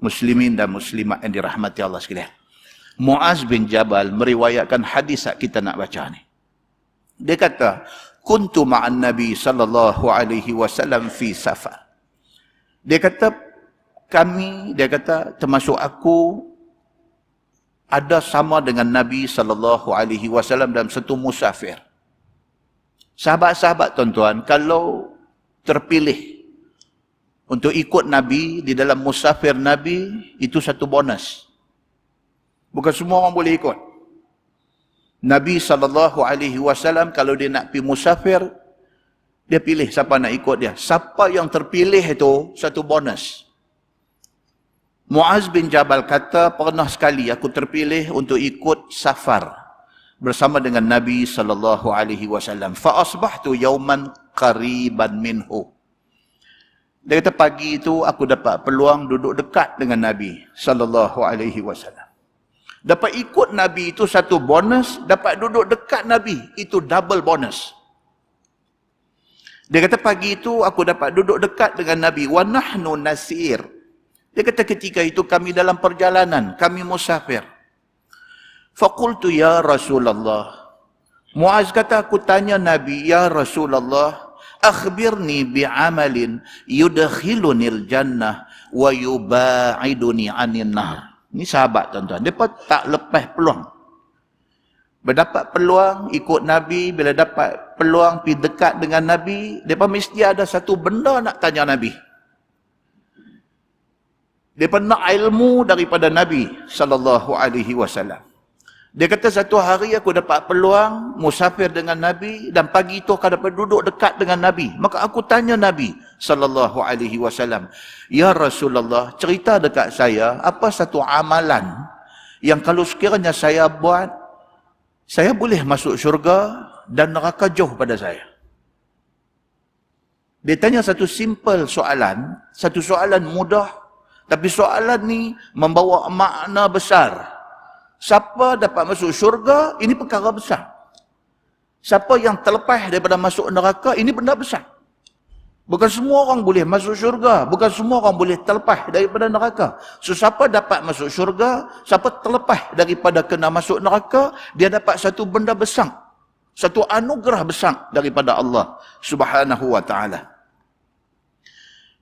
muslimin dan muslimat yang dirahmati Allah sekalian. Muaz bin Jabal meriwayatkan hadis yang kita nak baca ni. Dia kata, kuntu ma'an Nabi sallallahu alaihi wasallam fi safar. Dia kata, termasuk aku ada sama dengan Nabi sallallahu alaihi wasallam dalam satu musafir. Sahabat-sahabat tuan-tuan, kalau terpilih untuk ikut Nabi di dalam musafir Nabi, itu satu bonus. Bukan semua orang boleh ikut. Nabi SAW kalau dia nak pergi musafir, dia pilih siapa nak ikut dia. Siapa yang terpilih itu satu bonus. Muaz bin Jabal kata, pernah sekali aku terpilih untuk ikut safar bersama dengan Nabi SAW. Fa asbahtu yauman qariban minhu. Dia kata pagi itu aku dapat peluang duduk dekat dengan Nabi SAW. Dapat ikut Nabi itu satu bonus, dapat duduk dekat Nabi itu double bonus. Dia kata pagi itu aku dapat duduk dekat dengan Nabi. Wa nahnu nasir. Dia kata ketika itu kami dalam perjalanan, kami musafir. Faqultu ya Rasulullah. Muaz kata aku tanya Nabi, ya Rasulullah, akhbirni bi'amalin yudkhilunil jannah wa yuba'iduni 'anil nar. Ini sahabat tuan-tuan. Mereka tak lepas peluang. Berdapat peluang ikut Nabi, bila dapat peluang pergi dekat dengan Nabi, mereka mesti ada satu benda nak tanya Nabi. Mereka nak ilmu daripada Nabi SAW. Dia kata satu hari aku dapat peluang musafir dengan Nabi dan pagi itu aku dapat duduk dekat dengan Nabi. Maka aku tanya Nabi SAW, ya Rasulullah, cerita dekat saya apa satu amalan yang kalau sekiranya saya buat, saya boleh masuk syurga dan neraka jauh pada saya. Dia tanya satu simple soalan, satu soalan mudah, tapi soalan ni membawa makna besar. Siapa dapat masuk syurga, ini perkara besar. Siapa yang terlepas daripada masuk neraka, ini benda besar. Bukan semua orang boleh masuk syurga. Bukan semua orang boleh terlepas daripada neraka. So, siapa dapat masuk syurga, siapa terlepas daripada kena masuk neraka, dia dapat satu benda besar. Satu anugerah besar daripada Allah Subhanahu wa ta'ala.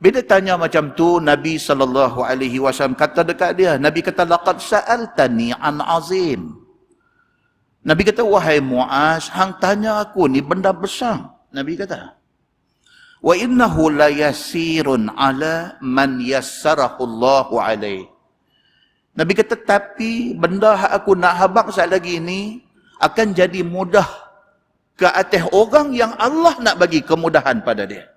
Bila tanya macam tu, Nabi SAW kata dekat dia, Nabi kata, laqad sa'altani an azim. Nabi kata, wahai Muaz, hang tanya aku ni benda besar. Nabi kata, wa innahu la yasirun ala man yassarahu Allahu alaih. Nabi kata, tapi benda aku nak habaq sekali lagi ni akan jadi mudah ke atas orang yang Allah nak bagi kemudahan pada dia.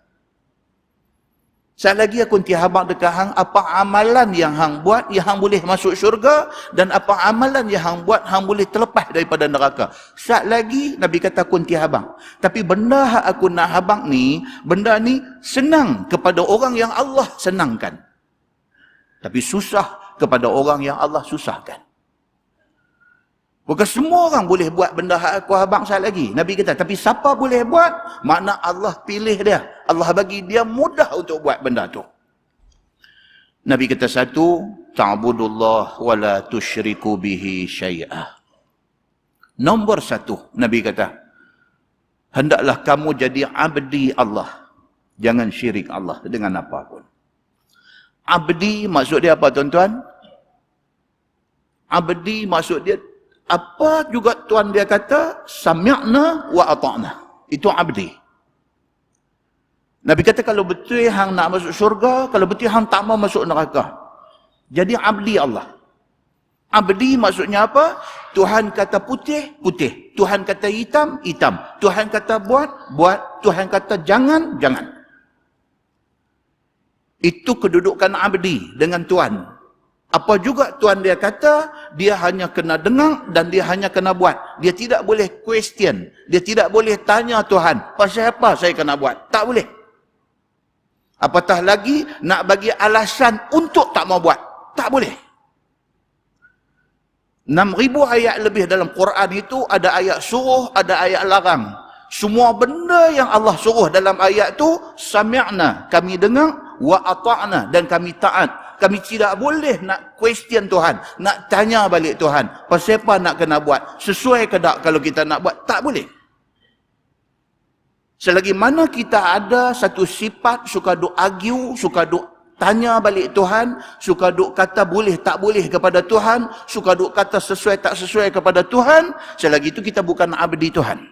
Sekali lagi aku nanti habaq dekat hang, apa amalan yang hang buat, yang hang boleh masuk syurga, dan apa amalan yang hang buat, hang boleh terlepas daripada neraka. Sekali lagi, Nabi kata aku nanti habaq. Tapi benda yang aku nak habaq ni, benda ni senang kepada orang yang Allah senangkan. Tapi susah kepada orang yang Allah susahkan. Bukan semua orang boleh buat benda yang aku habaq sekali lagi. Nabi kata, tapi siapa boleh buat, makna Allah pilih dia. Allah bagi dia mudah untuk buat benda tu. Nabi kata satu, ta'budullah wa la tusyriku bihi syai'ah. Nombor satu, Nabi kata, hendaklah kamu jadi abdi Allah. Jangan syirik Allah dengan apa pun. Abdi maksud dia apa tuan-tuan? Abdi maksud dia, apa juga Tuhan dia kata, sami'na wa ata'na. Itu abdi. Nabi kata kalau betul hang nak masuk syurga, kalau betul hang tak mau masuk neraka, jadi abdi Allah. Abdi maksudnya apa? Tuhan kata putih, putih. Tuhan kata hitam, hitam. Tuhan kata buat, buat. Tuhan kata jangan, jangan. Itu kedudukan abdi dengan Tuhan. Apa juga Tuhan dia kata, dia hanya kena dengar dan dia hanya kena buat. Dia tidak boleh question. Dia tidak boleh tanya Tuhan, pasal apa saya kena buat? Tak boleh. Apatah lagi nak bagi alasan untuk tak mau buat. Tak boleh. 6,000 ayat lebih dalam Quran itu ada ayat suruh, ada ayat larang. Semua benda yang Allah suruh dalam ayat tu, sami'na, kami dengar, wa ata'na, dan kami taat. kami tidak boleh nak question Tuhan, nak tanya balik Tuhan, pasal apa nak kena buat, sesuai ke tak kalau kita nak buat, tak boleh. Selagi mana kita ada satu sifat suka duk argue, suka duk tanya balik Tuhan, suka duk kata boleh tak boleh kepada Tuhan, suka duk kata sesuai tak sesuai kepada Tuhan, selagi itu kita bukan abdi Tuhan.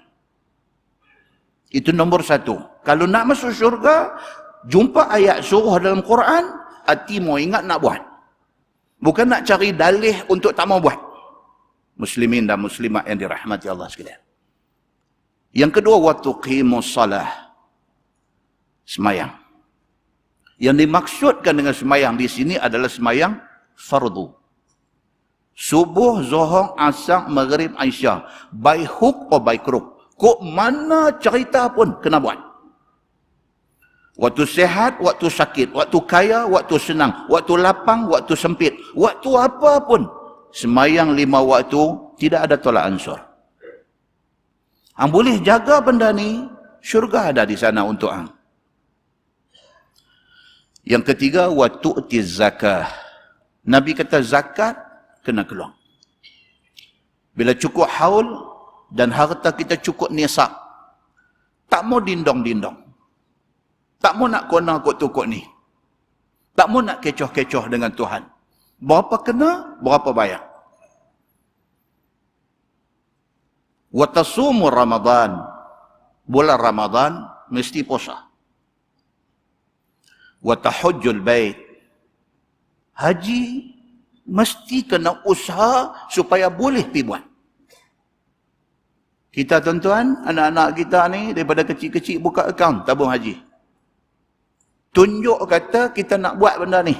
Itu nombor satu. Kalau nak masuk syurga, jumpa ayat suruh dalam Quran, hati mau ingat nak buat. Bukan nak cari dalih untuk tak mau buat. Muslimin dan muslimat yang dirahmati Allah sekalian. Yang kedua, waktu qimus salah. Semayang. Yang dimaksudkan dengan semayang di sini adalah semayang fardu. Subuh, zuhur, asar, maghrib, isya. By hook or by crook. Kok mana cerita pun kena buat. Waktu sehat, waktu sakit. Waktu kaya, waktu senang. Waktu lapang, waktu sempit. Waktu apa pun. Semayang 5 waktu, tidak ada tolak ansur. Hang boleh jaga benda ni, syurga ada di sana untuk hang. Yang ketiga, wa tu'ti zakah. Nabi kata zakat kena keluar. Bila cukup haul dan harta kita cukup nisab, tak mau dindong-dindong. Tak mau nak kona kot-kot ni. Tak mau nak kecoh-kecoh dengan Tuhan. Berapa kena, berapa bayar. Wa tasumu Ramadan. Bulan Ramadan mesti puasa. Wa tahujjul bait. Haji mesti kena usaha supaya boleh pergi buat. Kita tuan-tuan, anak-anak kita ni daripada kecil-kecil buka akaun tabung haji. Tunjuk kata kita nak buat benda ni.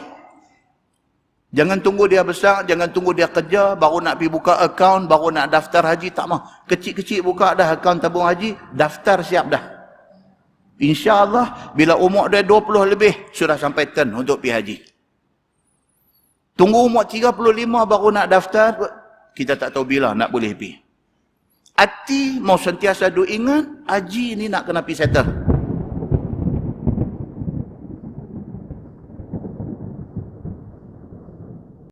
Jangan tunggu dia besar, jangan tunggu dia kerja, baru nak pergi buka akaun, baru nak daftar haji, tak mah. Kecil-kecil buka dah akaun tabung haji, daftar siap dah. InsyaAllah, bila umur dia 20 lebih, sudah sampai turn untuk pergi haji. Tunggu umur 35 baru nak daftar, kita tak tahu bila nak boleh pergi. Hati mau sentiasa duk ingat, haji ni nak kena pergi settle.